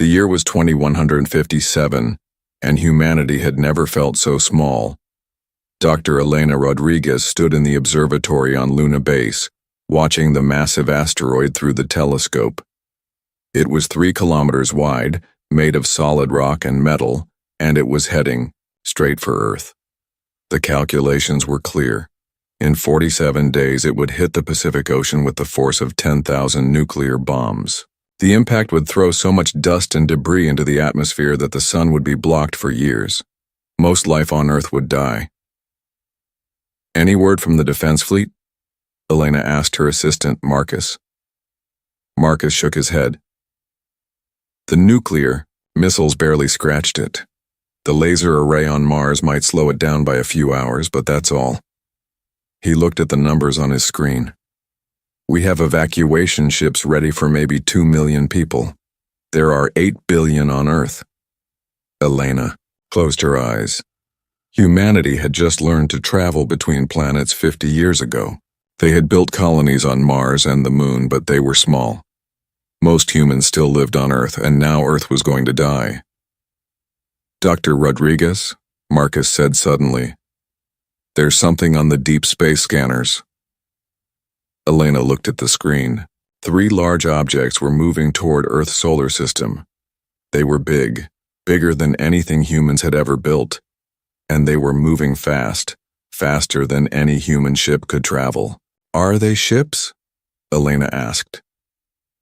The year was 2157, and humanity had never felt so small. Dr. Elena Rodriguez stood in the observatory on Luna Base, watching the massive asteroid through the telescope. It was 3 kilometers wide, made of solid rock and metal, and it was heading straight for Earth. The calculations were clear. In 47 days, it would hit the Pacific Ocean with the force of 10,000 nuclear bombs. The impact would throw so much dust and debris into the atmosphere that the sun would be blocked for years. Most life on Earth would die. Any word from the defense fleet? Elena asked her assistant, Marcus. Marcus shook his head. The nuclear missiles barely scratched it. The laser array on Mars might slow it down by a few hours, but that's all. He looked at the numbers on his screen. We have evacuation ships ready for maybe 2 million people. There are 8 billion on Earth. Elena closed her eyes. Humanity had just learned to travel between planets 50 years ago. They had built colonies on Mars and the Moon, but they were small. Most humans still lived on Earth, and now Earth was going to die. Dr. Rodriguez, Marcus said suddenly, there's something on the deep space scanners. Elena looked at the screen. 3 large objects were moving toward Earth's solar system. They were big, bigger than anything humans had ever built, and they were moving fast, faster than any human ship could travel. Are they ships? Elena asked.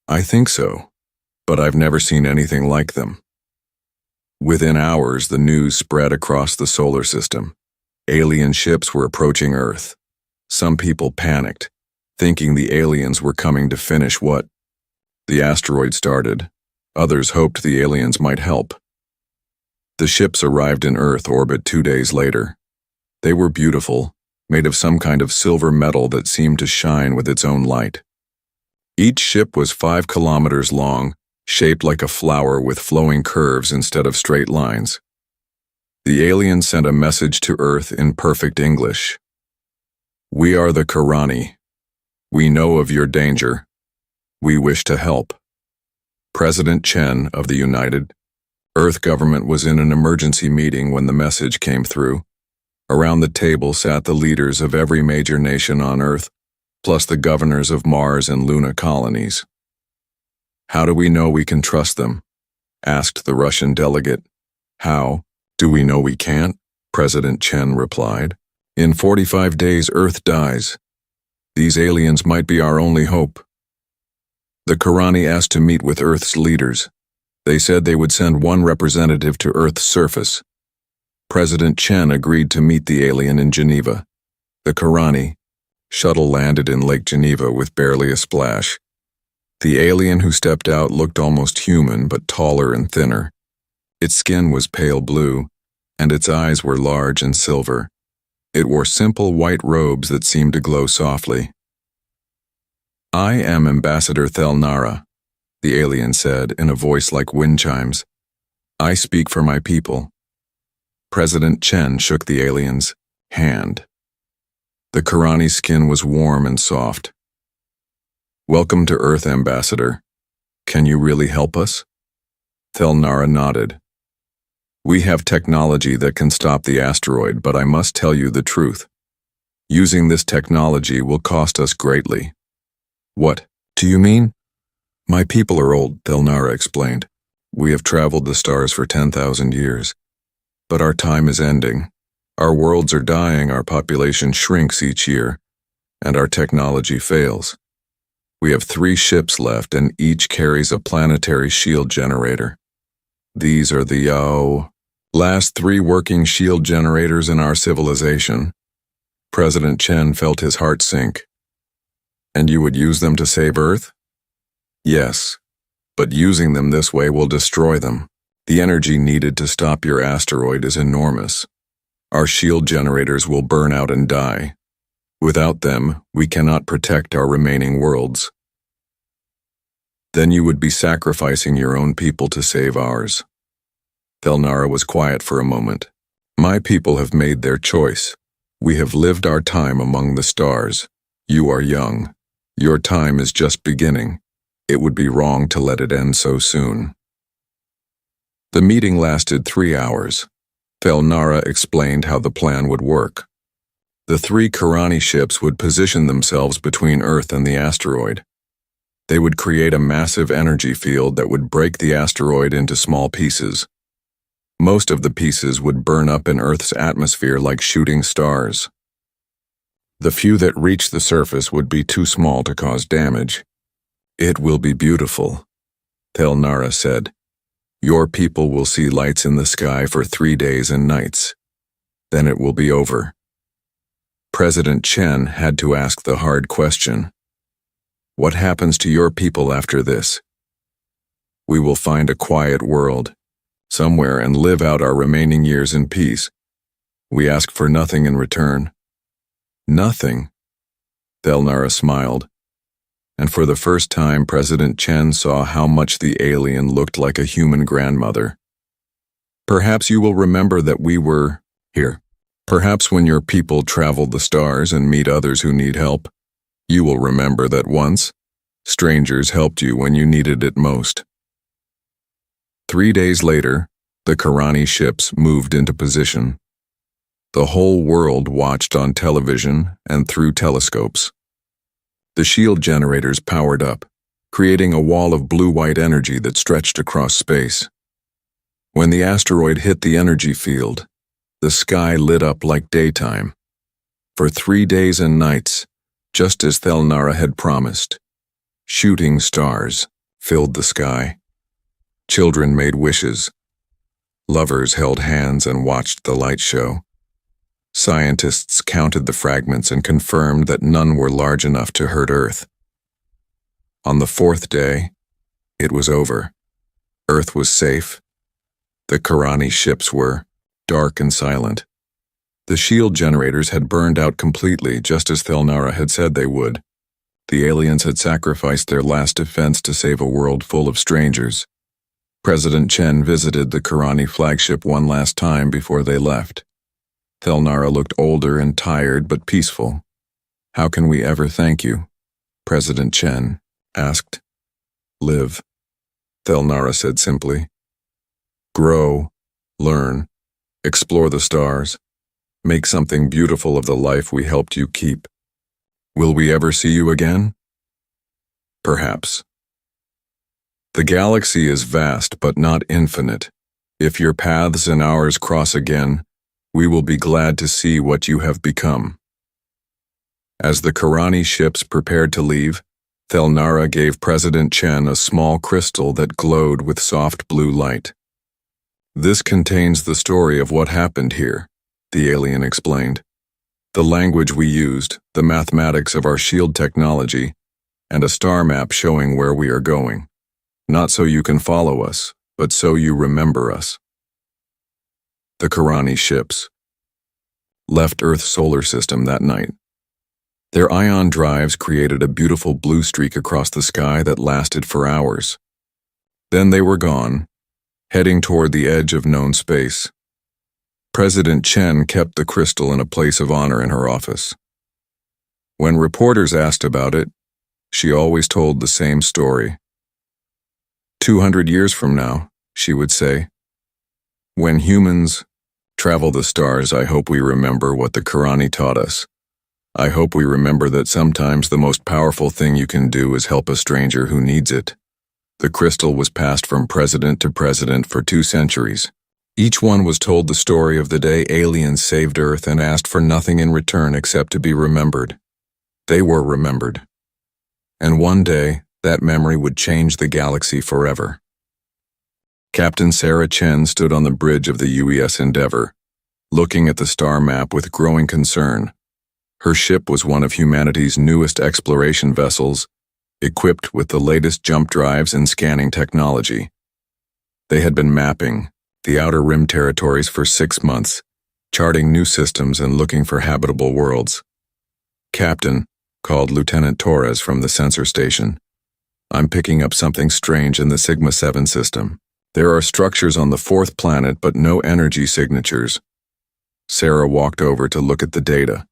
I think so, but I've never seen anything like them. Within hours, the news spread across the solar system. Alien ships were approaching Earth. Some people panicked, thinking the aliens were coming to finish what the asteroid started. Others hoped the aliens might help. The ships arrived in Earth orbit 2 days later. They were beautiful, made of some kind of silver metal that seemed to shine with its own light. Each ship was 5 kilometers long, shaped like a flower with flowing curves instead of straight lines. The aliens sent a message to Earth in perfect English. We are the Karani. We know of your danger. We wish to help. President Chen of the United Earth government was in an emergency meeting when the message came through. Around the table sat the leaders of every major nation on Earth, plus the governors of Mars and Luna colonies. How do we know we can trust them? Asked the Russian delegate. How do we know we can't? President Chen replied. In 45 days, Earth dies. These aliens might be our only hope. The Karani asked to meet with Earth's leaders. They said they would send 1 representative to Earth's surface. President Chen agreed to meet the alien in Geneva. The Karani shuttle landed in Lake Geneva with barely a splash. The alien who stepped out looked almost human, but taller and thinner. Its skin was pale blue, and its eyes were large and silver. It wore simple white robes that seemed to glow softly. I am Ambassador Thelnara, the alien said in a voice like wind chimes. I speak for my people. President Chen shook the alien's hand. The Karani's skin was warm and soft. Welcome to Earth, Ambassador. Can you really help us? Thelnara nodded. We have technology that can stop the asteroid, but I must tell you the truth. Using this technology will cost us greatly. What do you mean? My people are old, Thelnara explained. We have traveled the stars for 10,000 years. But our time is ending. Our worlds are dying, our population shrinks each year, and our technology fails. We have 3 ships left, and each carries a planetary shield generator. These are the last 3 working shield generators in our civilization. President Chen felt his heart sink. And you would use them to save Earth? Yes, but using them this way will destroy them. The energy needed to stop your asteroid is enormous. Our shield generators will burn out and die. Without them, we cannot protect our remaining worlds. Then you would be sacrificing your own people to save ours. Thelnara was quiet for a moment. My people have made their choice. We have lived our time among the stars. You are young. Your time is just beginning. It would be wrong to let it end so soon. The meeting lasted 3 hours. Felnara explained how the plan would work. The 3 Karani ships would position themselves between Earth and the asteroid. They would create a massive energy field that would break the asteroid into small pieces. Most of the pieces would burn up in Earth's atmosphere like shooting stars. The few that reached the surface would be too small to cause damage. "It will be beautiful," Felnara said. "Your people will see lights in the sky for 3 days and nights. Then it will be over." President Chen had to ask the hard question. "What happens to your people after this?" "We will find a quiet world, somewhere, and live out our remaining years in peace. We ask for nothing in return." "Nothing?" Felnara smiled. And for the first time, President Chen saw how much the alien looked like a human grandmother. "Perhaps you will remember that we were here. Perhaps when your people travel the stars and meet others who need help, you will remember that once, strangers helped you when you needed it most." 3 days later, the Karani ships moved into position. The whole world watched on television and through telescopes. The shield generators powered up, creating a wall of blue-white energy that stretched across space. When the asteroid hit the energy field, the sky lit up like daytime. For 3 days and nights, just as Felnara had promised, shooting stars filled the sky. Children made wishes. Lovers held hands and watched the light show. Scientists counted the fragments and confirmed that none were large enough to hurt Earth. On the 4th day, it was over. Earth was safe. The Karani ships were dark and silent. The shield generators had burned out completely, just as Felnara had said they would. The aliens had sacrificed their last defense to save a world full of strangers. President Chen visited the Karani flagship one last time before they left. Felnara looked older and tired but peaceful. "How can we ever thank you?" President Chen asked. "Live," Felnara said simply. "Grow, learn, explore the stars, make something beautiful of the life we helped you keep. Will we ever see you again?" "Perhaps." "The galaxy is vast but not infinite. If your paths and ours cross again, we will be glad to see what you have become." As the Karani ships prepared to leave, Felnara gave President Chen a small crystal that glowed with soft blue light. "This contains the story of what happened here," the alien explained. "The language we used, the mathematics of our shield technology, and a star map showing where we are going. Not so you can follow us, but so you remember us." The Karani ships left Earth's solar system that night. Their ion drives created a beautiful blue streak across the sky that lasted for hours. Then they were gone, heading toward the edge of known space. President Chen kept the crystal in a place of honor in her office. When reporters asked about it, she always told the same story. 200 years from now, she would say, "When humans travel the stars, I hope we remember what the Karani taught us. I hope we remember that sometimes the most powerful thing you can do is help a stranger who needs it." The crystal was passed from president to president for 2 centuries. Each one was told the story of the day aliens saved Earth and asked for nothing in return except to be remembered. They were remembered. And one day, that memory would change the galaxy forever. Captain Sarah Chen stood on the bridge of the UES Endeavour, looking at the star map with growing concern. Her ship was one of humanity's newest exploration vessels, equipped with the latest jump drives and scanning technology. They had been mapping the Outer Rim territories for 6 months, charting new systems and looking for habitable worlds. "Captain," called Lieutenant Torres from the sensor station, "I'm picking up something strange in the Sigma-7 system. There are structures on the 4th planet but no energy signatures." Sarah walked over to look at the data.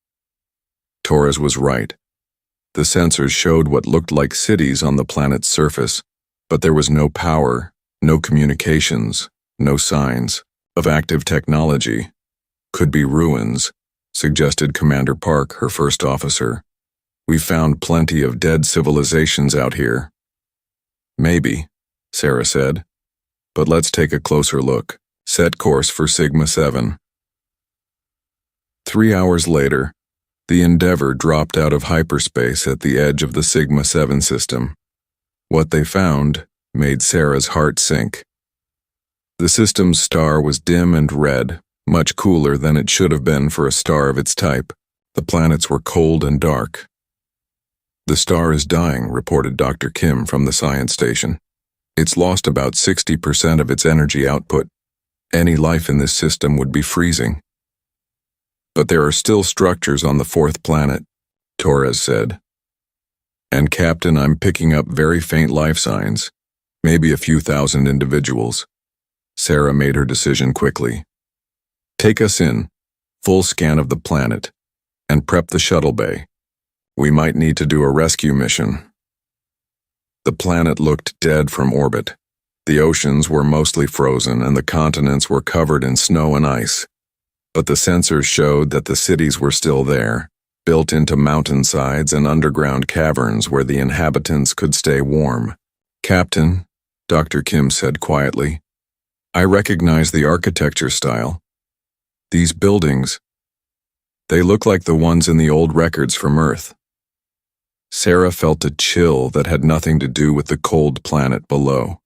Torres was right. The sensors showed what looked like cities on the planet's surface, but there was no power, no communications, No signs of active technology. Could be ruins, suggested Commander Park, her first officer. We found plenty of dead civilizations out here. Maybe, Sarah said. But let's take a closer look. Set course for Sigma 7. 3 hours later, the Endeavour dropped out of hyperspace at the edge of the Sigma 7 system. What they found made Sarah's heart sink. The system's star was dim and red, much cooler than it should have been for a star of its type. The planets were cold and dark. The star is dying, reported Dr. Kim from the science station. It's lost about 60% of its energy output. Any life in this system would be freezing. But there are still structures on the fourth planet, Torres said. And Captain, I'm picking up very faint life signs, maybe a few thousand individuals. Sarah made her decision quickly. Take us in, full scan of the planet, and prep the shuttle bay. We might need to do a rescue mission. The planet looked dead from orbit. The oceans were mostly frozen and the continents were covered in snow and ice. But the sensors showed that the cities were still there, built into mountainsides and underground caverns where the inhabitants could stay warm. Captain, Dr. Kim said quietly, I recognize the architecture style. These buildings, they look like the ones in the old records from Earth. Sarah felt a chill that had nothing to do with the cold planet below.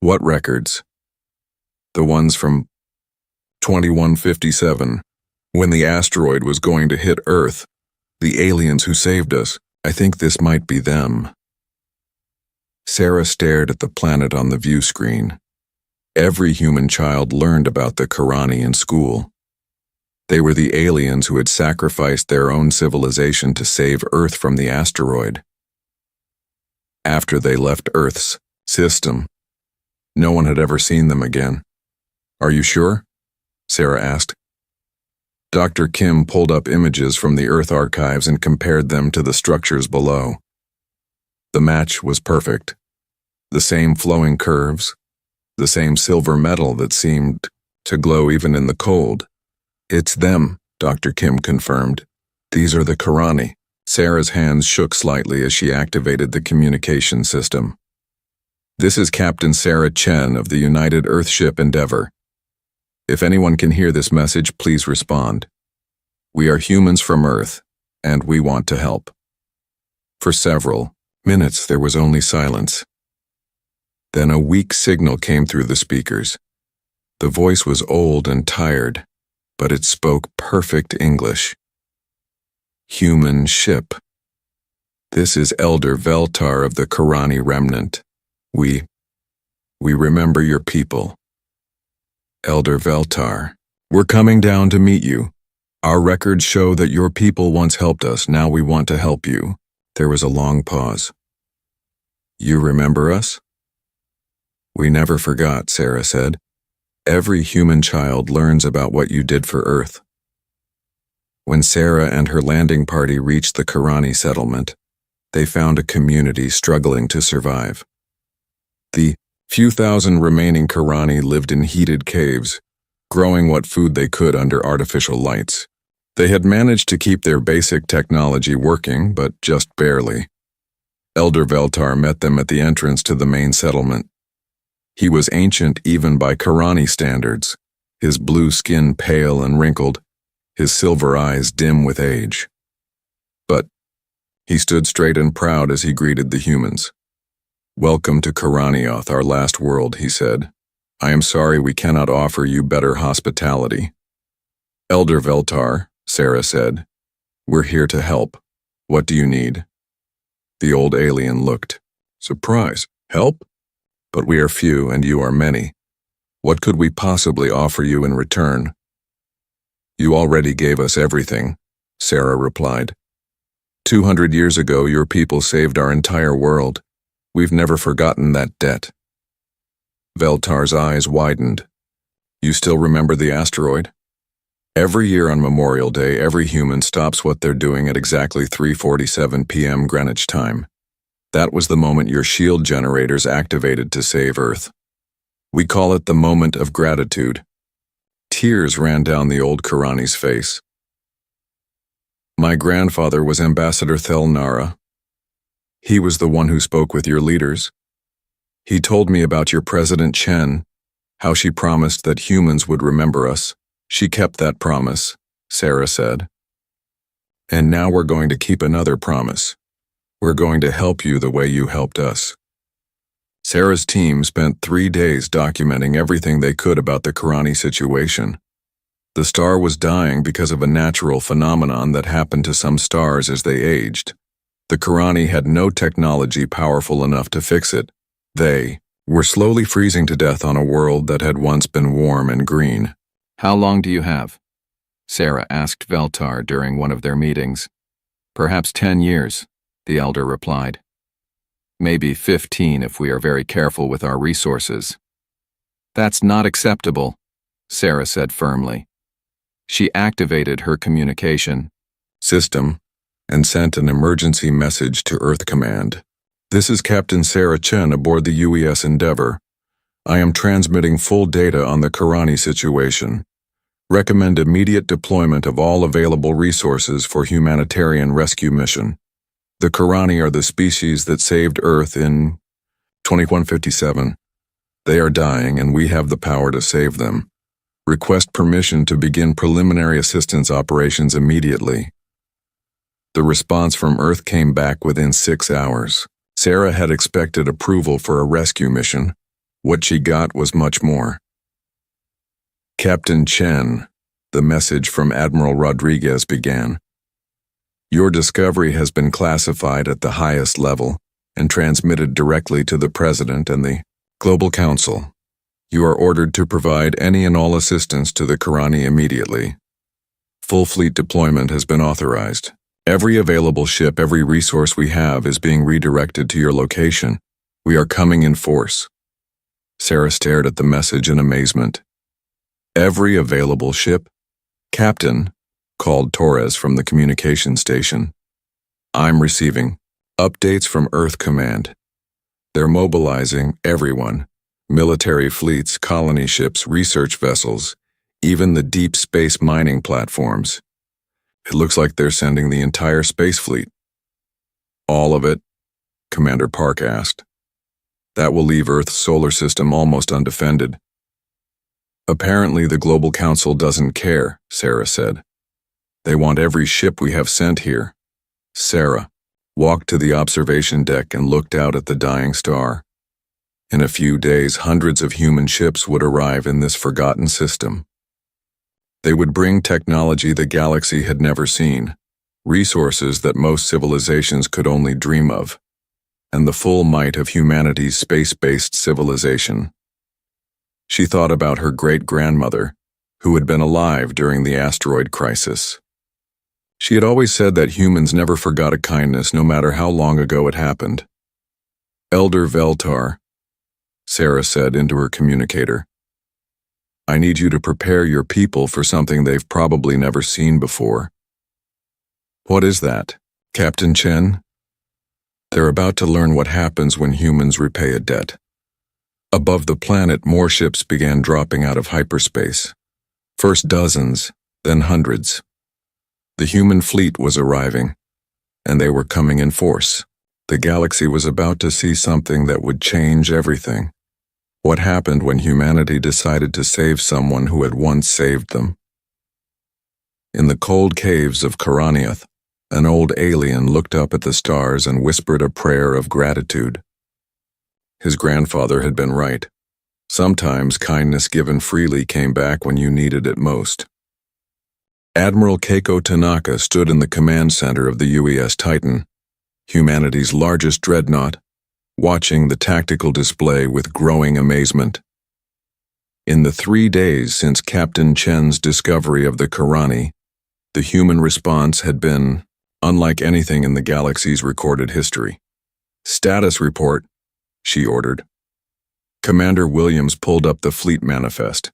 What records? The ones from 2157, when the asteroid was going to hit Earth. The aliens who saved us. I think this might be them. Sarah stared at the planet on the view screen. Every human child learned about the Karani in school. They were the aliens who had sacrificed their own civilization to save Earth from the asteroid. After they left Earth's system, no one had ever seen them again. Are you sure? Sarah asked. Dr. Kim pulled up images from the Earth archives and compared them to the structures below. The match was perfect. The same flowing curves, the same silver metal that seemed to glow even in the cold. It's them, Dr. Kim confirmed. These are the Karani. Sarah's hands shook slightly as she activated the communication system. This is Captain Sarah Chen of the United Earthship Endeavour. If anyone can hear this message, please respond. We are humans from Earth, and we want to help. For several minutes, there was only silence. Then a weak signal came through the speakers. The voice was old and tired, but it spoke perfect English. Human ship. This is Elder Veltar of the Karani remnant. We remember your people. Elder Veltar, we're coming down to meet you. Our records show that your people once helped us, now we want to help you. There was a long pause. You remember us? We never forgot, Sarah said. Every human child learns about what you did for Earth. When Sarah and her landing party reached the Karani settlement, they found a community struggling to survive. The few thousand remaining Karani lived in heated caves, growing what food they could under artificial lights. They had managed to keep their basic technology working, but just barely. Elder Veltar met them at the entrance to the main settlement. He was ancient even by Karani standards, his blue skin pale and wrinkled, his silver eyes dim with age. But he stood straight and proud as he greeted the humans. Welcome to Karanioth, our last world, he said. I am sorry we cannot offer you better hospitality. Elder Veltar, Sarah said, we're here to help. What do you need? The old alien looked. Surprise. Help? But we are few and you are many. What could we possibly offer you in return? You already gave us everything, Sarah replied. 200 years ago, your people saved our entire world. We've never forgotten that debt. Veltar's eyes widened. You still remember the asteroid? Every year on Memorial Day, every human stops what they're doing at exactly 3:47 p.m. Greenwich time. That was the moment your shield generators activated to save Earth. We call it the moment of gratitude. Tears ran down the old Karani's face. My grandfather was Ambassador Thelnara. He was the one who spoke with your leaders. He told me about your President Chen, how she promised that humans would remember us. She kept that promise, Sarah said. And now we're going to keep another promise. We're going to help you the way you helped us. Sarah's team spent 3 days documenting everything they could about the Karani situation. The star was dying because of a natural phenomenon that happened to some stars as they aged. The Karani had no technology powerful enough to fix it. They were slowly freezing to death on a world that had once been warm and green. How long do you have? Sarah asked Veltar during one of their meetings. Perhaps 10 years, the elder replied. Maybe 15 if we are very careful with our resources. That's not acceptable, Sarah said firmly. She activated her communication system and sent an emergency message to Earth Command. This is Captain Sarah Chen aboard the UES Endeavour. I am transmitting full data on the Karani situation. Recommend immediate deployment of all available resources for humanitarian rescue mission. The Karani are the species that saved Earth in 2157. They are dying and we have the power to save them. Request permission to begin preliminary assistance operations immediately. The response from Earth came back within 6 hours. Sarah had expected approval for a rescue mission. What she got was much more. Captain Chen, the message from Admiral Rodriguez began. Your discovery has been classified at the highest level and transmitted directly to the President and the Global Council. You are ordered to provide any and all assistance to the Karani immediately. Full fleet deployment has been authorized. Every available ship, every resource we have is being redirected to your location. We are coming in force. Sarah stared at the message in amazement. Every available ship? Captain, called Torres from the communication station. I'm receiving updates from Earth Command. They're mobilizing everyone. Military fleets, colony ships, research vessels, even the deep space mining platforms. It looks like they're sending the entire space fleet. All of it? Commander Park asked. That will leave Earth's solar system almost undefended. Apparently the Global Council doesn't care, Sarah said. They want every ship we have sent here. Sarah walked to the observation deck and looked out at the dying star. In a few days, hundreds of human ships would arrive in this forgotten system. They would bring technology the galaxy had never seen, resources that most civilizations could only dream of, and the full might of humanity's space-based civilization. She thought about her great-grandmother, who had been alive during the asteroid crisis. She had always said that humans never forgot a kindness no matter how long ago it happened. Elder Veltar, Sarah said into her communicator, I need you to prepare your people for something they've probably never seen before. What is that, Captain Chen? They're about to learn what happens when humans repay a debt. Above the planet, more ships began dropping out of hyperspace. First dozens, then hundreds. The human fleet was arriving, and they were coming in force. The galaxy was about to see something that would change everything. What happened when humanity decided to save someone who had once saved them? In the cold caves of Karaniath, an old alien looked up at the stars and whispered a prayer of gratitude. His grandfather had been right. Sometimes kindness given freely came back when you needed it most. Admiral Keiko Tanaka stood in the command center of the UES Titan, humanity's largest dreadnought, watching the tactical display with growing amazement. In the 3 days since Captain Chen's discovery of the Karani, the human response had been unlike anything in the galaxy's recorded history. Status report, she ordered. Commander Williams pulled up the fleet manifest.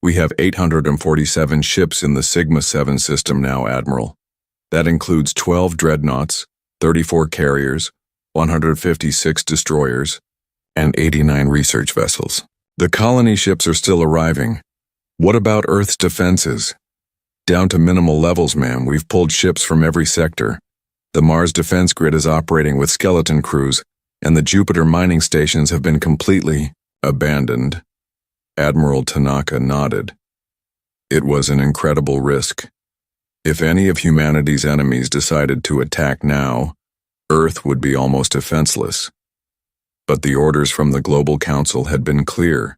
We have 847 ships in the Sigma-7 system now, Admiral. That includes 12 dreadnoughts, 34 carriers, 156 destroyers, and 89 research vessels. The colony ships are still arriving. What about Earth's defenses? Down to minimal levels, ma'am. We've pulled ships from every sector. The Mars defense grid is operating with skeleton crews, and the Jupiter mining stations have been completely abandoned. Admiral Tanaka nodded. It was an incredible risk. If any of humanity's enemies decided to attack now, Earth would be almost defenseless. But the orders from the Global Council had been clear.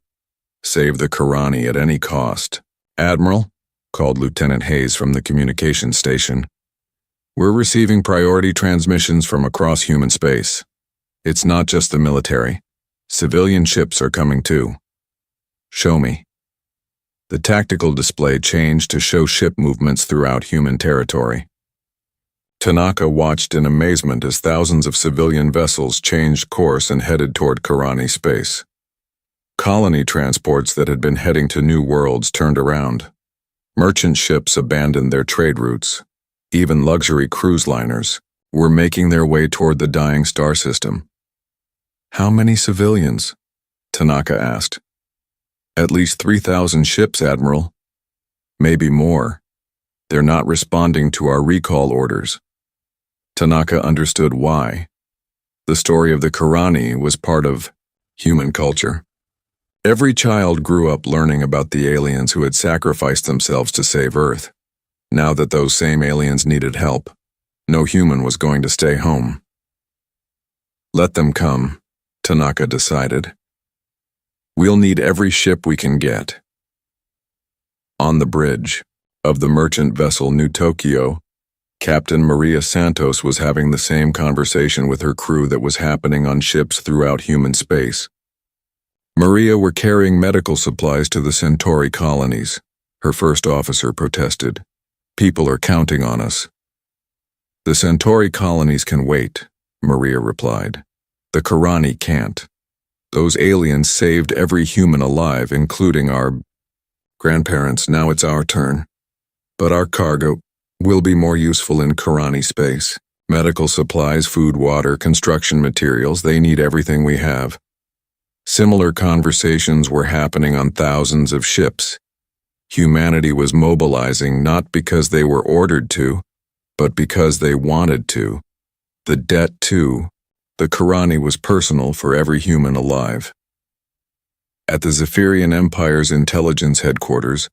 Save the Karani at any cost. Admiral, called Lieutenant Hayes from the communications station. We're receiving priority transmissions from across human space. It's not just the military. Civilian ships are coming too. Show me. The tactical display changed to show ship movements throughout human territory. Tanaka watched in amazement as thousands of civilian vessels changed course and headed toward Karani space. Colony transports that had been heading to new worlds turned around. Merchant ships abandoned their trade routes. Even luxury cruise liners were making their way toward the dying star system. How many civilians? Tanaka asked. At least 3,000 ships, Admiral. Maybe more. They're not responding to our recall orders. Tanaka understood why. The story of the Karani was part of human culture. Every child grew up learning about the aliens who had sacrificed themselves to save Earth. Now that those same aliens needed help, no human was going to stay home. Let them come, Tanaka decided. We'll need every ship we can get. On the bridge of the merchant vessel New Tokyo, Captain Maria Santos was having the same conversation with her crew that was happening on ships throughout human space. Maria were carrying medical supplies to the Centauri colonies. Her first officer protested. People are counting on us. The Centauri colonies can wait, Maria replied. The Karani can't. Those aliens saved every human alive, including our grandparents. Now it's our turn. But our cargo will be more useful in Karani space. Medical supplies, food, water, construction materials, they need everything we have. Similar conversations were happening on thousands of ships. Humanity was mobilizing not because they were ordered to, but because they wanted to. The debt, too. The Karani was personal for every human alive. At the Zephyrian Empire's intelligence headquarters,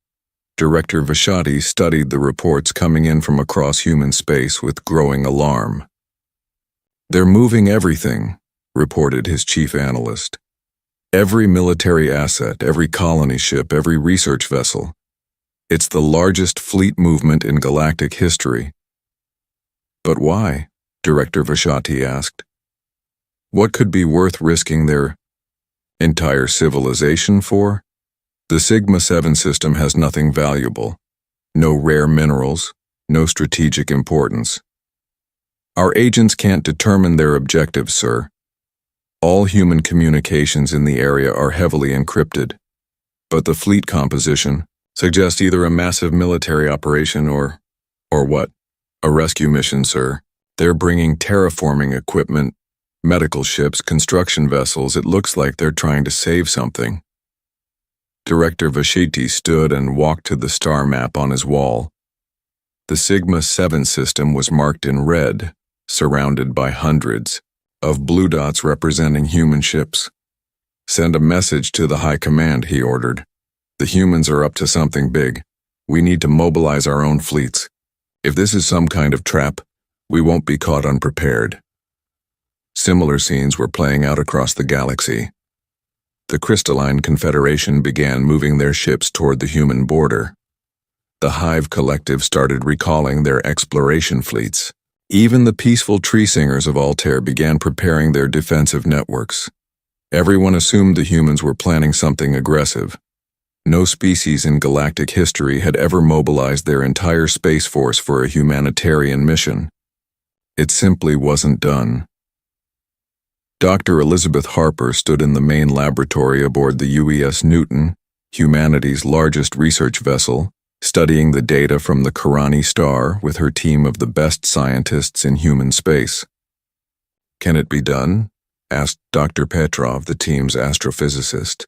Director Vashati studied the reports coming in from across human space with growing alarm. They're moving everything, reported his chief analyst. Every military asset, every colony ship, every research vessel. It's the largest fleet movement in galactic history. But why? Director Vashati asked. What could be worth risking their entire civilization for? The Sigma-7 system has nothing valuable. No rare minerals, no strategic importance. Our agents can't determine their objectives, sir. All human communications in the area are heavily encrypted. But the fleet composition suggests either a massive military operation or what? A rescue mission, sir. They're bringing terraforming equipment, medical ships, construction vessels. It looks like they're trying to save something. Director Vashiti stood and walked to the star map on his wall. The Sigma-7 system was marked in red, surrounded by hundreds of blue dots representing human ships. Send a message to the High Command, he ordered. The humans are up to something big. We need to mobilize our own fleets. If this is some kind of trap, we won't be caught unprepared. Similar scenes were playing out across the galaxy. The Crystalline Confederation began moving their ships toward the human border. The Hive Collective started recalling their exploration fleets. Even the peaceful tree singers of Altair began preparing their defensive networks. Everyone assumed the humans were planning something aggressive. No species in galactic history had ever mobilized their entire space force for a humanitarian mission. It simply wasn't done. Dr. Elizabeth Harper stood in the main laboratory aboard the UES Newton, humanity's largest research vessel, studying the data from the Karani star with her team of the best scientists in human space. Can it be done? Asked Dr. Petrov, the team's astrophysicist.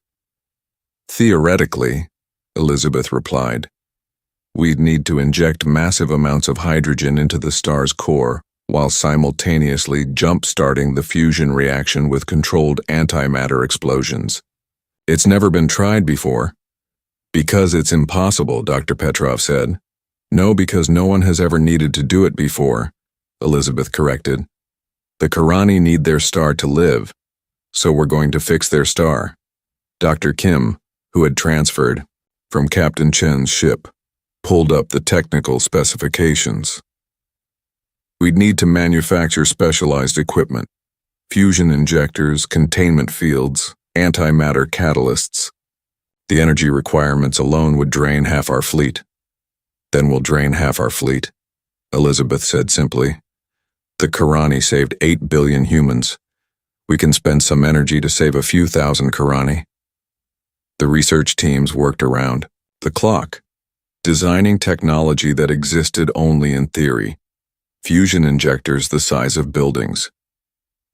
Theoretically, Elizabeth replied. We'd need to inject massive amounts of hydrogen into the star's core, while simultaneously jump-starting the fusion reaction with controlled antimatter explosions. It's never been tried before. Because it's impossible, Dr. Petrov said. No, because no one has ever needed to do it before, Elizabeth corrected. The Karani need their star to live, so we're going to fix their star. Dr. Kim, who had transferred from Captain Chen's ship, pulled up the technical specifications. We'd need to manufacture specialized equipment, fusion injectors, containment fields, antimatter catalysts. The energy requirements alone would drain half our fleet. Then we'll drain half our fleet, Elizabeth said simply. The Karani saved 8 billion humans. We can spend some energy to save a few thousand Karani. The research teams worked around the clock, designing technology that existed only in theory. Fusion injectors the size of buildings.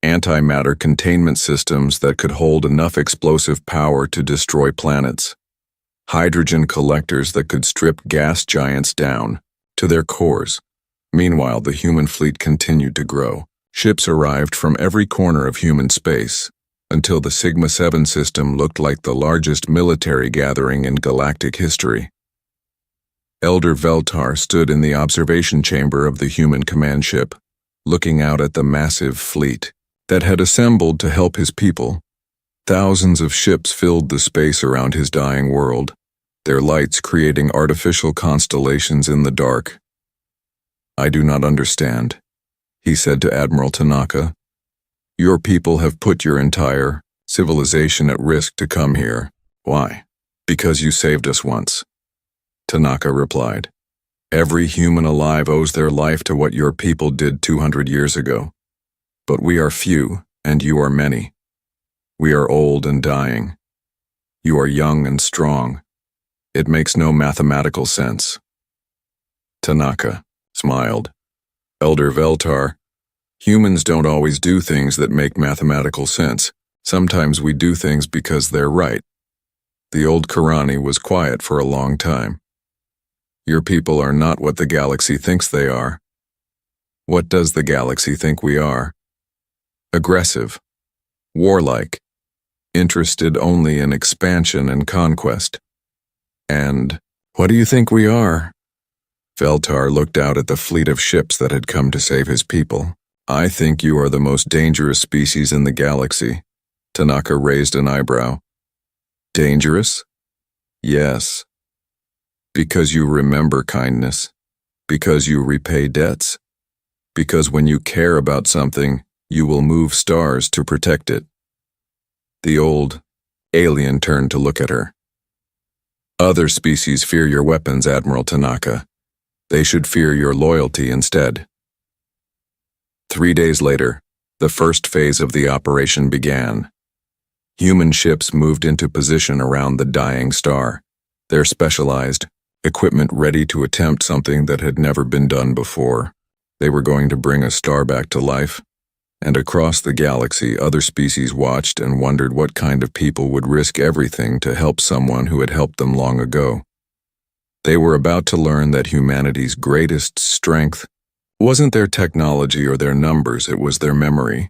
Antimatter containment systems that could hold enough explosive power to destroy planets. Hydrogen collectors that could strip gas giants down to their cores. Meanwhile, the human fleet continued to grow. Ships arrived from every corner of human space, until the Sigma-7 system looked like the largest military gathering in galactic history. Elder Veltar stood in the observation chamber of the human command ship, looking out at the massive fleet that had assembled to help his people. Thousands of ships filled the space around his dying world, their lights creating artificial constellations in the dark. I do not understand, he said to Admiral Tanaka. Your people have put your entire civilization at risk to come here. Why? Because you saved us once. Tanaka replied. Every human alive owes their life to what your people did 200 years ago. But we are few, and you are many. We are old and dying. You are young and strong. It makes no mathematical sense. Tanaka smiled. Elder Veltar, humans don't always do things that make mathematical sense. Sometimes we do things because they're right. The old Karani was quiet for a long time. Your people are not what the galaxy thinks they are. What does the galaxy think we are? Aggressive, warlike, interested only in expansion and conquest. And what do you think we are? Veltar looked out at the fleet of ships that had come to save his people. I think you are the most dangerous species in the galaxy. Tanaka raised an eyebrow. Dangerous? Yes. Because you remember kindness. Because you repay debts. Because when you care about something, you will move stars to protect it. The old alien turned to look at her. Other species fear your weapons, Admiral Tanaka. They should fear your loyalty instead. 3 days later, the first phase of the operation began. Human ships moved into position around the dying star, their specialized equipment ready to attempt something that had never been done before. They were going to bring a star back to life, and across the galaxy other species watched and wondered what kind of people would risk everything to help someone who had helped them long ago. They were about to learn that humanity's greatest strength wasn't their technology or their numbers, it was their memory.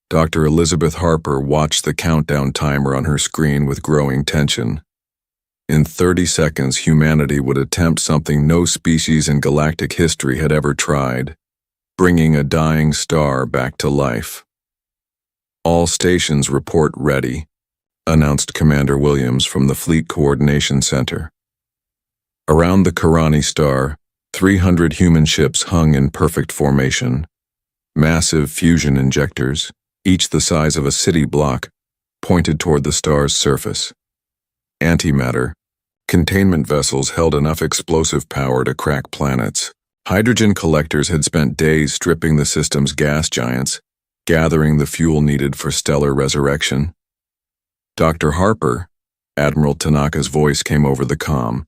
Dr. Elizabeth Harper watched the countdown timer on her screen with growing tension. In 30 seconds, humanity would attempt something no species in galactic history had ever tried, bringing a dying star back to life. All stations report ready, announced Commander Williams from the Fleet Coordination Center. Around the Karani star, 300 human ships hung in perfect formation. Massive fusion injectors, each the size of a city block, pointed toward the star's surface. Antimatter, containment vessels held enough explosive power to crack planets. Hydrogen collectors had spent days stripping the system's gas giants, gathering the fuel needed for stellar resurrection. Dr. Harper, Admiral Tanaka's voice came over the comm.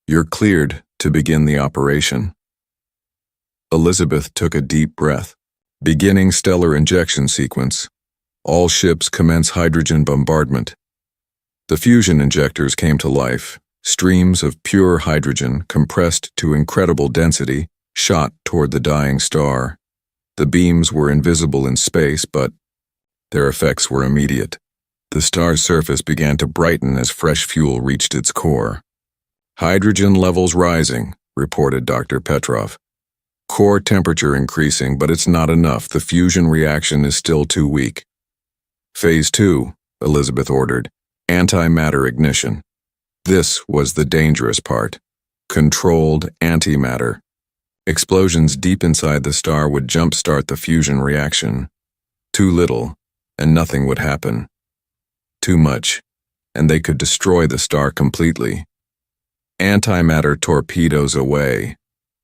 You're cleared to begin the operation. Elizabeth took a deep breath. Beginning stellar injection sequence. All ships commence hydrogen bombardment. The fusion injectors came to life. Streams of pure hydrogen, compressed to incredible density, shot toward the dying star. The beams were invisible in space, but their effects were immediate. The star's surface began to brighten as fresh fuel reached its core. "Hydrogen levels rising," reported Dr. Petrov. "Core temperature increasing, but it's not enough. The fusion reaction is still too weak." "Phase 2, Elizabeth ordered. Antimatter ignition. This was the dangerous part. Controlled antimatter. Explosions deep inside the star would jumpstart the fusion reaction. Too little, and nothing would happen. Too much, and they could destroy the star completely. "Antimatter torpedoes away,"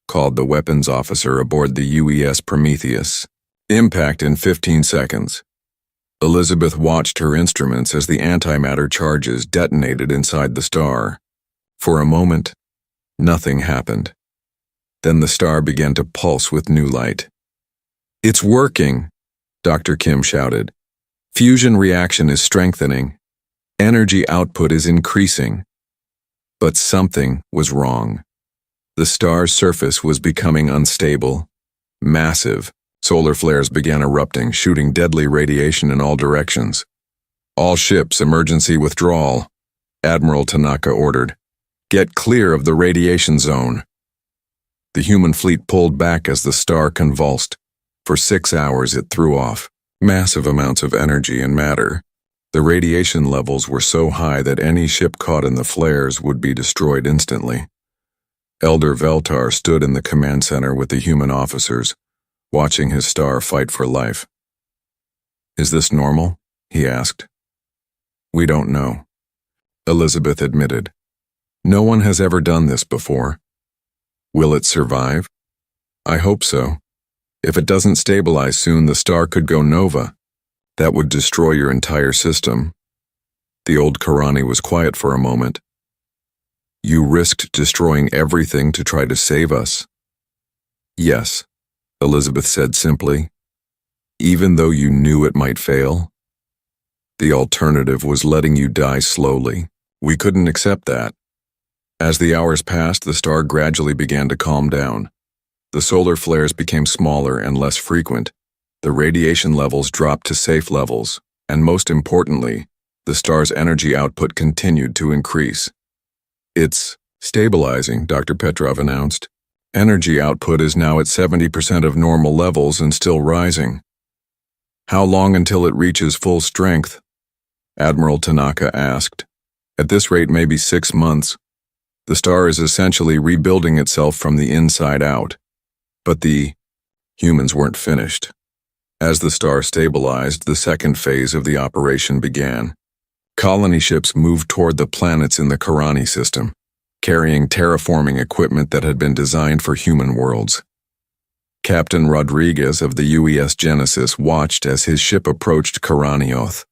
called the weapons officer aboard the UES Prometheus. "Impact in 15 seconds. Elizabeth watched her instruments as the antimatter charges detonated inside the star. For a moment, nothing happened. Then the star began to pulse with new light. "It's working," Dr. Kim shouted. "Fusion reaction is strengthening. Energy output is increasing." But something was wrong. The star's surface was becoming unstable, massive. Solar flares began erupting, shooting deadly radiation in all directions. "All ships, emergency withdrawal," Admiral Tanaka ordered. "Get clear of the radiation zone." The human fleet pulled back as the star convulsed. For 6 hours it threw off massive amounts of energy and matter. The radiation levels were so high that any ship caught in the flares would be destroyed instantly. Elder Veltar stood in the command center with the human officers, watching his star fight for life. "Is this normal?" he asked. "We don't know," Elizabeth admitted. "No one has ever done this before. Will it survive? I hope so. If it doesn't stabilize soon, the star could go nova. That would destroy your entire system." The old Karani was quiet for a moment. "You risked destroying everything to try to save us." "Yes," Elizabeth said simply. "Even though you knew it might fail? The alternative was letting you die slowly. We couldn't accept that." As the hours passed, the star gradually began to calm down. The solar flares became smaller and less frequent. The radiation levels dropped to safe levels, and most importantly, the star's energy output continued to increase. "It's stabilizing," Dr. Petrov announced. "Energy output is now at 70% of normal levels and still rising." "How long until it reaches full strength?" Admiral Tanaka asked. "At this rate, maybe 6 months. The star is essentially rebuilding itself from the inside out." But the humans weren't finished. As the star stabilized, the second phase of the operation began. Colony ships moved toward the planets in the Karani system, carrying terraforming equipment that had been designed for human worlds. Captain Rodriguez of the UES Genesis watched as his ship approached Karanioth,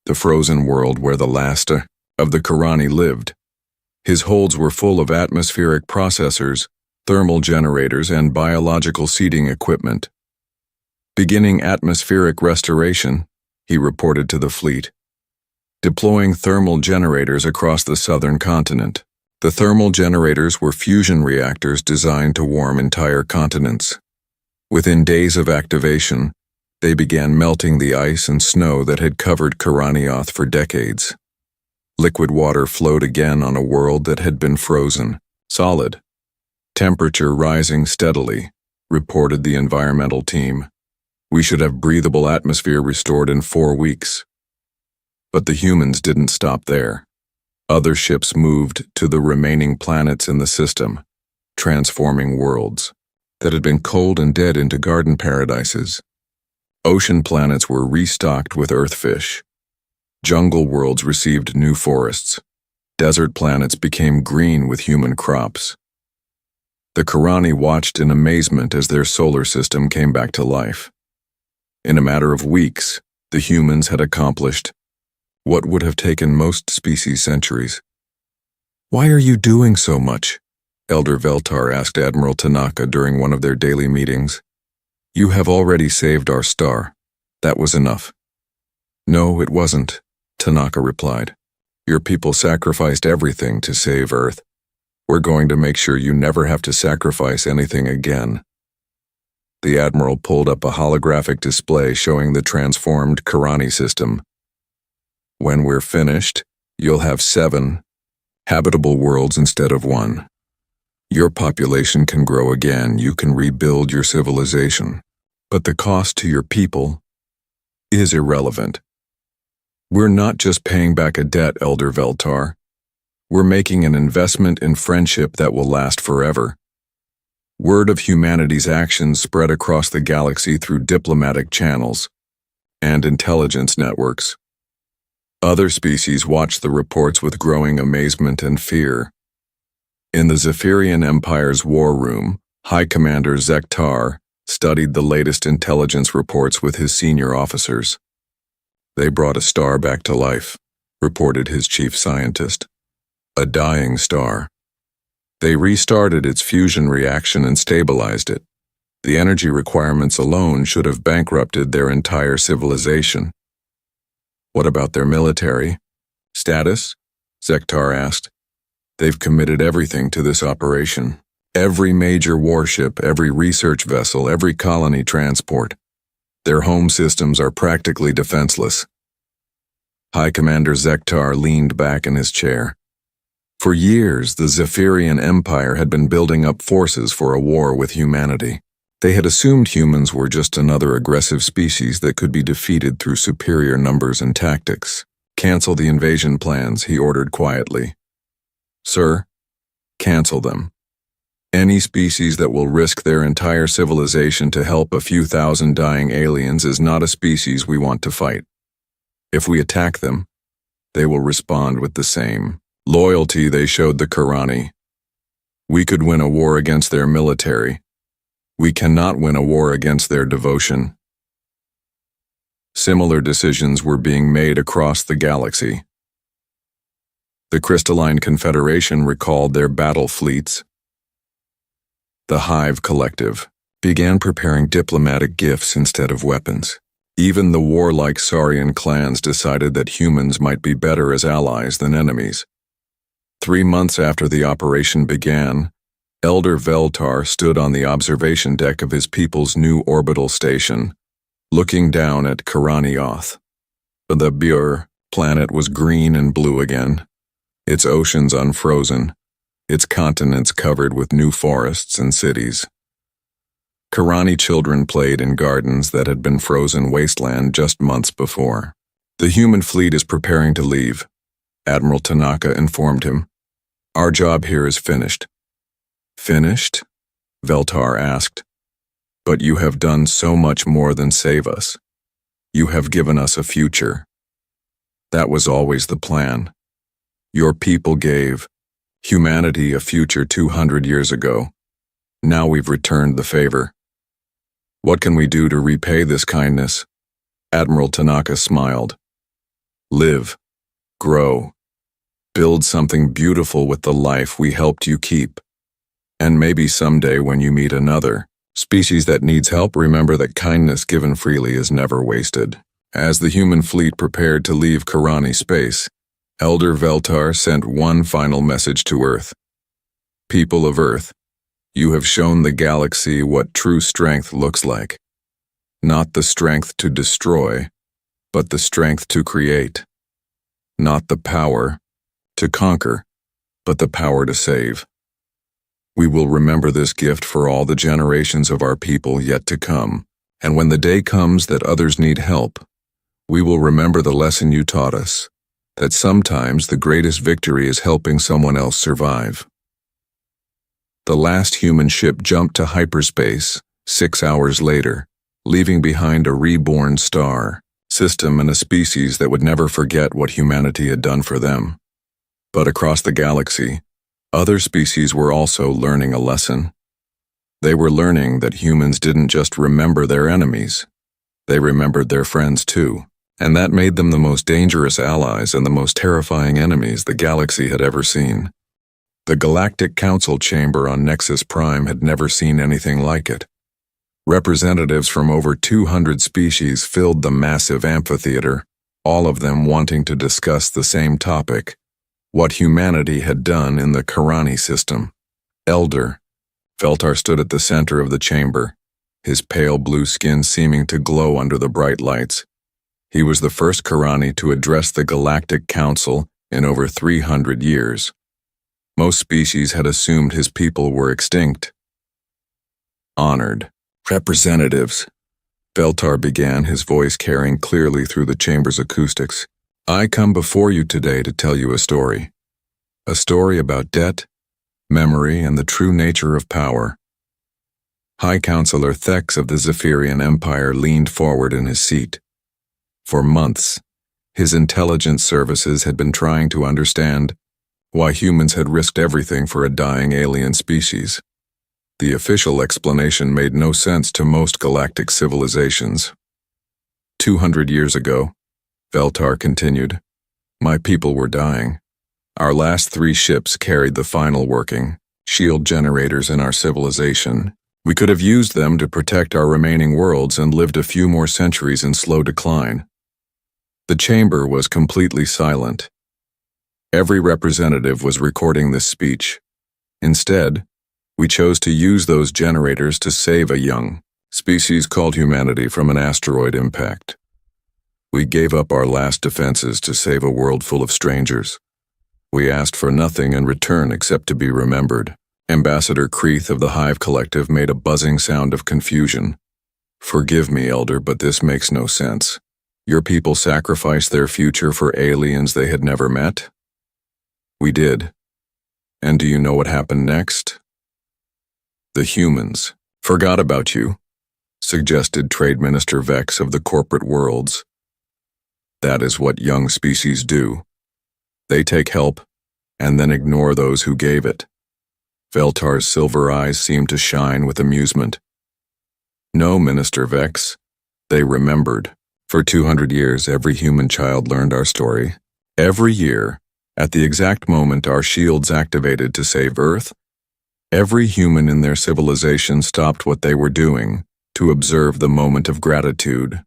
the frozen world where the last of the Karani lived. His holds were full of atmospheric processors, thermal generators, and biological seeding equipment. "Beginning atmospheric restoration," he reported to the fleet. "Deploying thermal generators across the southern continent." The thermal generators were fusion reactors designed to warm entire continents. Within days of activation, they began melting the ice and snow that had covered Karanioth for decades. Liquid water flowed again on a world that had been frozen, solid. "Temperature rising steadily," reported the environmental team. "We should have breathable atmosphere restored in 4 weeks." But the humans didn't stop there. Other ships moved to the remaining planets in the system, transforming worlds that had been cold and dead into garden paradises. Ocean planets were restocked with earthfish. Jungle worlds received new forests. Desert planets became green with human crops. The Karani watched in amazement as their solar system came back to life. In a matter of weeks, the humans had accomplished what would have taken most species centuries. "Why are you doing so much?" Elder Veltar asked Admiral Tanaka during one of their daily meetings. "You have already saved our star. That was enough." "No, it wasn't," Tanaka replied. Your people sacrificed everything to save Earth. We're going to make sure you never have to sacrifice anything again." The Admiral pulled up a holographic display showing the transformed Karani system. "When we're finished, you'll have 7 habitable worlds instead of 1. Your population can grow again, you can rebuild your civilization. But the cost to your people is irrelevant. We're not just paying back a debt, Elder Veltar. We're making an investment in friendship that will last forever." Word of humanity's actions spread across the galaxy through diplomatic channels and intelligence networks. Other species watched the reports with growing amazement and fear. In the Zephyrian Empire's war room, High Commander Zektar studied the latest intelligence reports with his senior officers. "They brought a star back to life," reported his chief scientist. "A dying star. They restarted its fusion reaction and stabilized it. The energy requirements alone should have bankrupted their entire civilization." "What about their military status?" Zektar asked. "They've committed everything to this operation. Every major warship, every research vessel, every colony transport. Their home systems are practically defenseless." High Commander Zektar leaned back in his chair. For years, the Zephyrian Empire had been building up forces for a war with humanity. They had assumed humans were just another aggressive species that could be defeated through superior numbers and tactics. "Cancel the invasion plans," he ordered quietly. "Sir, cancel them. Any species that will risk their entire civilization to help a few thousand dying aliens is not a species we want to fight. If we attack them, they will respond with the same loyalty they showed the Karani. We could win a war against their military. We cannot win a war against their devotion." Similar decisions were being made across the galaxy. The Crystalline Confederation recalled their battle fleets. The Hive Collective began preparing diplomatic gifts instead of weapons. Even the warlike Saurian clans decided that humans might be better as allies than enemies. 3 months after the operation began, Elder Veltar stood on the observation deck of his people's new orbital station, looking down at Karanioth. The Bur planet was green and blue again, its oceans unfrozen, its continents covered with new forests and cities. Karani children played in gardens that had been frozen wasteland just months before. "The human fleet is preparing to leave," Admiral Tanaka informed him. "Our job here is finished." "Finished?" Veltar asked. "But you have done so much more than save us. You have given us a future. That was always the plan. Your people gave humanity a future 200 years ago. Now we've returned the favor. What can we do to repay this kindness?" Admiral Tanaka smiled. "Live, grow, build something beautiful with the life we helped you keep. And maybe someday when you meet another species that needs help, remember that kindness given freely is never wasted." As the human fleet prepared to leave Karani space, Elder Veltar sent one final message to Earth. "People of Earth, you have shown the galaxy what true strength looks like. Not the strength to destroy, but the strength to create. Not the power to conquer, but the power to save. We will remember this gift for all the generations of our people yet to come, and when the day comes that others need help, we will remember the lesson you taught us, that sometimes the greatest victory is helping someone else survive." The last human ship jumped to hyperspace 6 hours later, leaving behind a reborn star system and a species that would never forget what humanity had done for them. But across the galaxy, other species were also learning a lesson. They were learning that humans didn't just remember their enemies, they remembered their friends too, and that made them the most dangerous allies and the most terrifying enemies the galaxy had ever seen. The Galactic Council chamber on Nexus Prime had never seen anything like it. Representatives from over 200 species filled the massive amphitheater, all of them wanting to discuss the same topic: what humanity had done in the Karani system. Elder Veltar stood at the center of the chamber, his pale blue skin seeming to glow under the bright lights. He was the first Karani to address the Galactic Council in over 300 years. Most species had assumed his people were extinct. Honored representatives, Veltar began, his voice carrying clearly through the chamber's acoustics. I come before you today to tell you a story. A story about debt, memory, and the true nature of power. High Counselor Thex of the Zephyrian Empire leaned forward in his seat. For months, his intelligence services had been trying to understand why humans had risked everything for a dying alien species. The official explanation made no sense to most galactic civilizations. 200 years ago, Veltar continued, my people were dying. Our last 3 ships carried the final working shield generators in our civilization. We could have used them to protect our remaining worlds and lived a few more centuries in slow decline. The chamber was completely silent. Every representative was recording this speech. Instead, we chose to use those generators to save a young species called humanity from an asteroid impact. We gave up our last defenses to save a world full of strangers. We asked for nothing in return except to be remembered. Ambassador Kreeth of the Hive Collective made a buzzing sound of confusion. Forgive me, Elder, but this makes no sense. Your people sacrificed their future for aliens they had never met? We did. And do you know what happened next? The humans forgot about you, suggested Trade Minister Vex of the Corporate Worlds. That is what young species do. They take help and then ignore those who gave it. Veltar's silver eyes seemed to shine with amusement. No, Minister Vex. They remembered. For 200 years, every human child learned our story. Every year, at the exact moment our shields activated to save Earth, every human in their civilization stopped what they were doing to observe the moment of gratitude.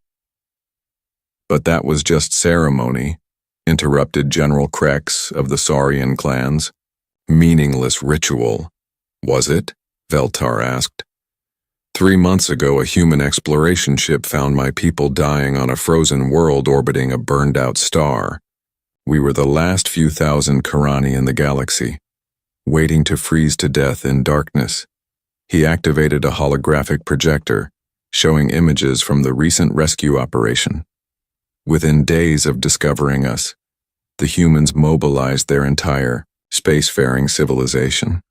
But that was just ceremony, interrupted General Krex of the Saurian clans. Meaningless ritual. Was it? Veltar asked. 3 months ago, a human exploration ship found my people dying on a frozen world orbiting a burned-out star. We were the last few thousand Karani in the galaxy, waiting to freeze to death in darkness. He activated a holographic projector, showing images from the recent rescue operation. Within days of discovering us, the humans mobilized their entire spacefaring civilization.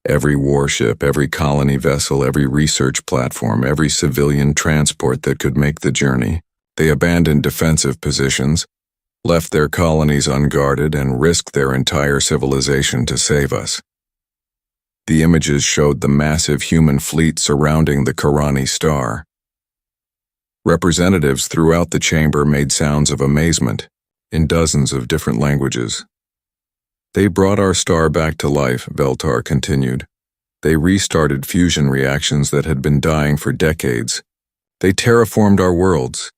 Every warship, every colony vessel, every research platform, every civilian transport that could make the journey. They abandoned defensive positions, left their colonies unguarded, and risked their entire civilization to save us. The images showed the massive human fleet surrounding the Karani star. Representatives throughout the chamber made sounds of amazement in dozens of different languages. They brought our star back to life, Veltar continued. They restarted fusion reactions that had been dying for decades. They terraformed our worlds,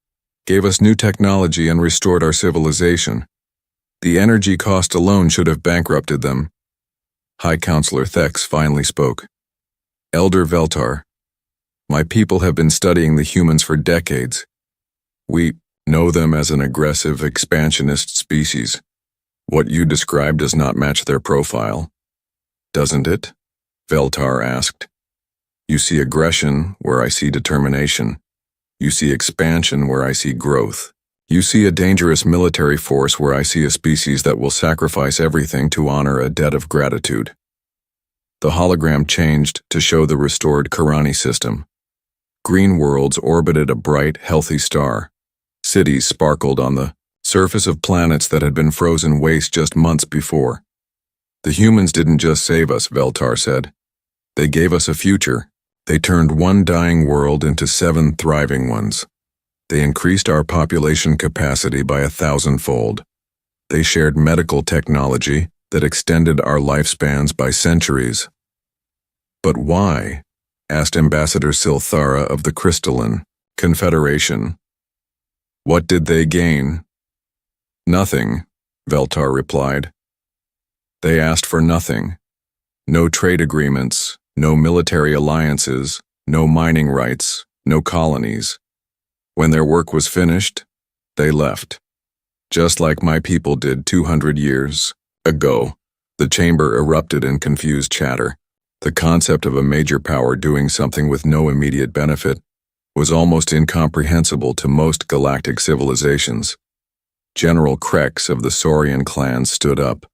gave us new technology, and restored our civilization. The energy cost alone should have bankrupted them. High Counselor Thex finally spoke. Elder Veltar, my people have been studying the humans for decades. We know them as an aggressive, expansionist species. What you describe does not match their profile. Doesn't it? Veltar asked. You see aggression where I see determination. You see expansion where I see growth. You see a dangerous military force where I see a species that will sacrifice everything to honor a debt of gratitude. The hologram changed to show the restored Karani system. Green worlds orbited a bright, healthy star. Cities sparkled on the surface of planets that had been frozen waste just months before. The humans didn't just save us, Veltar said. They gave us a future. They turned one dying world into 7 thriving ones. They increased our population capacity by 1,000-fold. They shared medical technology that extended our lifespans by centuries. But why? Asked Ambassador Silthara of the Crystalline Confederation. What did they gain? Nothing, Veltar replied. They asked for nothing. No trade agreements, no military alliances, no mining rights, no colonies. When their work was finished, they left. Just like my people did 200 years ago. The chamber erupted in confused chatter. The concept of a major power doing something with no immediate benefit was almost incomprehensible to most galactic civilizations. General Krex of the Saurian clan stood up.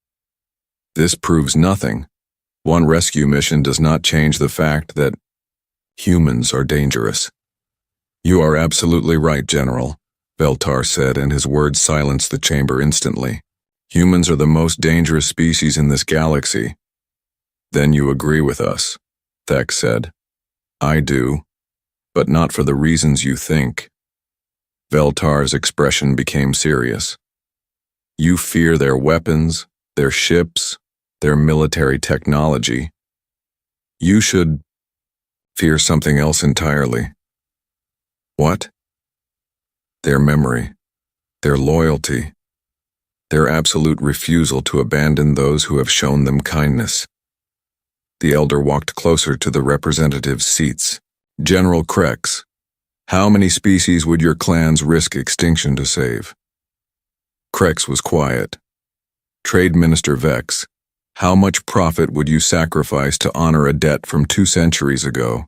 This proves nothing. One rescue mission does not change the fact that humans are dangerous. You are absolutely right, General, Veltar said, and his words silenced the chamber instantly. Humans are the most dangerous species in this galaxy. Then you agree with us, Thek said. I do, but not for the reasons you think. Veltar's expression became serious. You fear their weapons, their ships, their military technology. You should fear something else entirely. What? Their memory, their loyalty, their absolute refusal to abandon those who have shown them kindness. The elder walked closer to the representatives' seats. General Krex, how many species would your clans risk extinction to save? Krex was quiet. Trade Minister Vex, how much profit would you sacrifice to honor a debt from 2 centuries ago?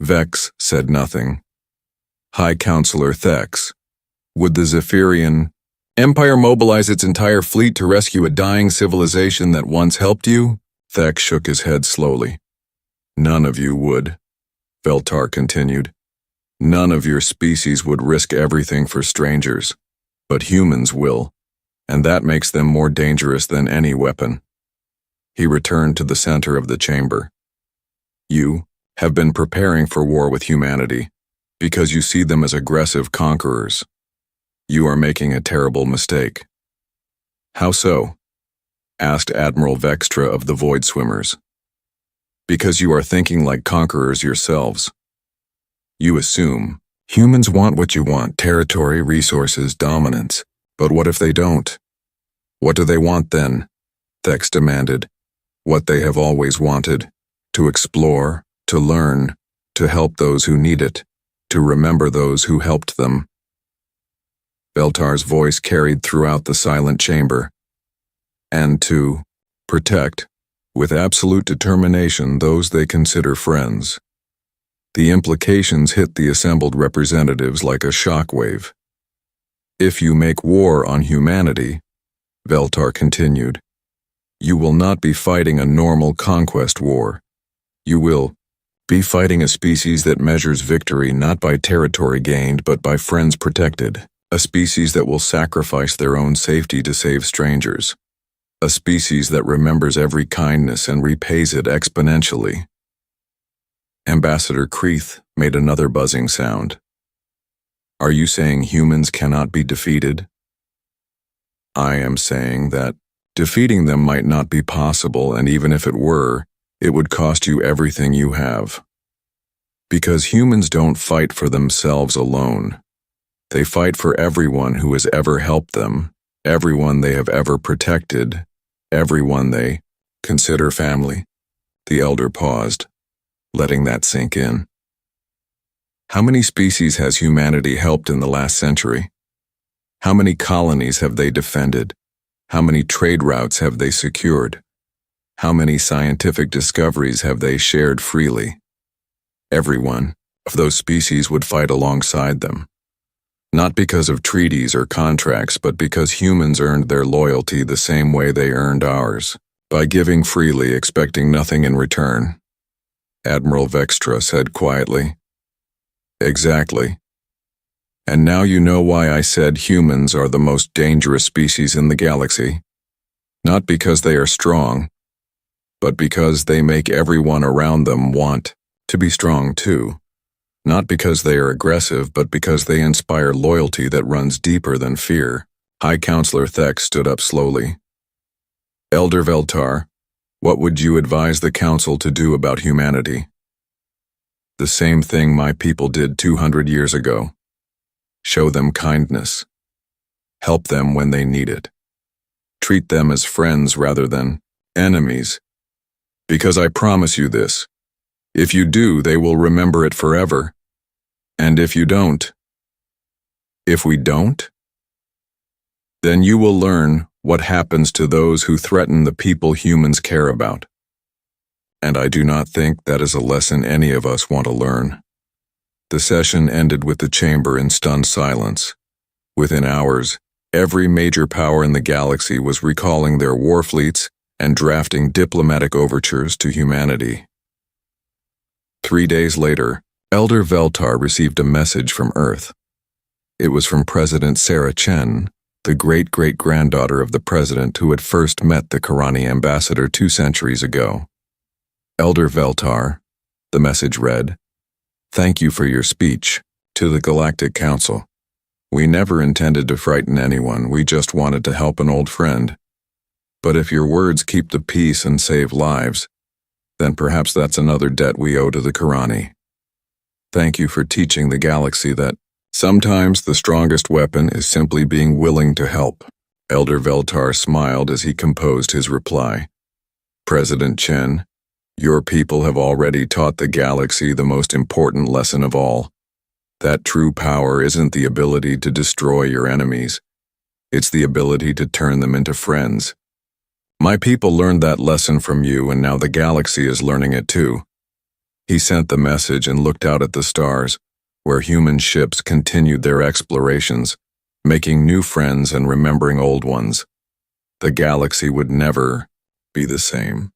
Vex said nothing. High Counselor Thex, would the Zephyrian Empire mobilize its entire fleet to rescue a dying civilization that once helped you? Thex shook his head slowly. None of you would, Veltar continued. None of your species would risk everything for strangers, but humans will, and that makes them more dangerous than any weapon. He returned to the center of the chamber. You have been preparing for war with humanity because you see them as aggressive conquerors. You are making a terrible mistake. How so? Asked Admiral Vextra of the Void Swimmers. Because you are thinking like conquerors yourselves. You assume humans want what you want, territory, resources, dominance. But what if they don't? What do they want then? Thex demanded. What they have always wanted. To explore, to learn, to help those who need it, to remember those who helped them. Veltar's voice carried throughout the silent chamber. And to protect, with absolute determination, those they consider friends. The implications hit the assembled representatives like a shockwave. If you make war on humanity, Veltar continued, you will not be fighting a normal conquest war. You will be fighting a species that measures victory not by territory gained but by friends protected. A species that will sacrifice their own safety to save strangers. A species that remembers every kindness and repays it exponentially. Ambassador Kreeth made another buzzing sound. Are you saying humans cannot be defeated? I am saying that defeating them might not be possible, and even if it were, it would cost you everything you have. Because humans don't fight for themselves alone. They fight for everyone who has ever helped them, everyone they have ever protected, everyone they consider family. The elder paused, letting that sink in. How many species has humanity helped in the last century? How many colonies have they defended? How many trade routes have they secured? How many scientific discoveries have they shared freely? Every one of those species would fight alongside them. Not because of treaties or contracts, but because humans earned their loyalty the same way they earned ours, by giving freely, expecting nothing in return. Admiral Vextra said quietly. Exactly. And now you know why I said humans are the most dangerous species in the galaxy. Not because they are strong, but because they make everyone around them want to be strong too. Not because they are aggressive, but because they inspire loyalty that runs deeper than fear. High Counselor Thex stood up slowly. Elder Veltar, what would you advise the Council to do about humanity? The same thing my people did 200 years ago. Show them kindness. Help them when they need it. Treat them as friends rather than enemies. Because I promise you this, if you do, they will remember it forever. And if you don't, if we don't, then you will learn what happens to those who threaten the people humans care about. And I do not think that is a lesson any of us want to learn. The session ended with the chamber in stunned silence. Within hours, every major power in the galaxy was recalling their war fleets and drafting diplomatic overtures to humanity. 3 days later, Elder Veltar received a message from Earth. It was from President Sarah Chen, the great-great-granddaughter of the president who had first met the Karani ambassador 2 centuries ago. Elder Veltar, the message read, "Thank you for your speech. To the Galactic Council. We never intended to frighten anyone, we just wanted to help an old friend. But if your words keep the peace and save lives, then perhaps that's another debt we owe to the Karani. Thank you for teaching the galaxy that sometimes the strongest weapon is simply being willing to help." Elder Veltar smiled as he composed his reply. "President Chen, your people have already taught the galaxy the most important lesson of all. That true power isn't the ability to destroy your enemies. It's the ability to turn them into friends. My people learned that lesson from you, and now the galaxy is learning it too." He sent the message and looked out at the stars, where human ships continued their explorations, making new friends and remembering old ones. The galaxy would never be the same.